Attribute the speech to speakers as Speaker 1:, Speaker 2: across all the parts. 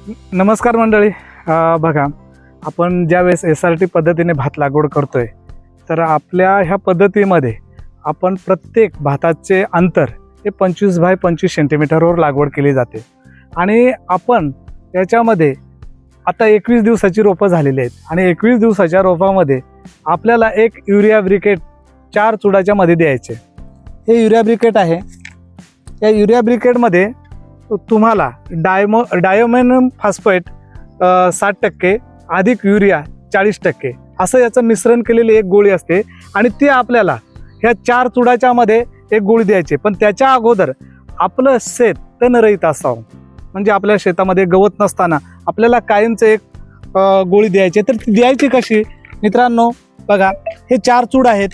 Speaker 1: नमस्कार मंडळी. बघा, आपण ज्यावेळेस SRT पद्धतीने भात लागवड करतोय तर आपल्या ह्या पद्धतीमध्ये आपण प्रत्येक भाताचे अंतर हे 25 बाय 25 सेंटीमीटरवर लागवड केली जाते आणि आपण याच्यामध्ये आता 21 दिवसाची रोपं झालेली आहेत आणि 21 दिवसाच्या रोपामध्ये आपल्याला एक युरिया ब्रिकेट 4 चुडाच्या मध्ये द्यायचे. हे युरिया ब्रिकेट आहे. या युरिया ब्रिकेटमध्ये तुम्हाला डायमोनियम फॉस्फेट 60% अधिक युरिया 40% असं याचं मिश्रण केलेली एक गोळी असते आणि ती आपल्याला ह्या 4 चुडाच्या मध्ये एक गोळी द्यायची. पण त्याच्या अगोदर आपलं शेत तणरहित असावं, म्हणजे आपल्या शेतामध्ये गवत नसताना आपल्याला कायमचं एक गोळी द्यायची. तर ती द्यायची कशी मित्रांनो? बघा, हे 4 चूड आहेत.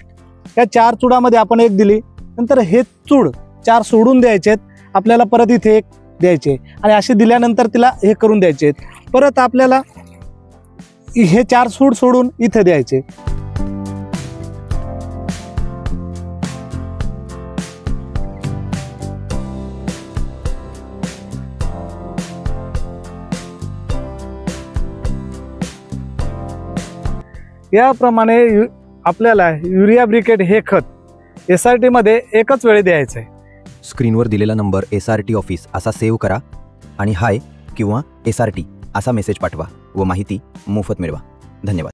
Speaker 1: या 4 चुडामध्ये आपण एक दिली, नंतर हे चूड 4 सोडून द्यायचे आपल्याला, परत इथे एक द्यायचे आणि असे दिल्यानंतर तिला हे करून द्यायचे. परत आपल्याला हे 4 सूड सोडून इथे द्यायचे. याप्रमाणे आपल्याला युरिया ब्रिकेट हे खत SRT मध्ये एकच वेळी द्यायचं आहे.
Speaker 2: स्क्रीनवर दिलेला नंबर SRT ऑफिस असा सेव्ह करा आणि हाय किंवा SRT असा मेसेज पाठवा व माहिती मोफत मिळवा. धन्यवाद.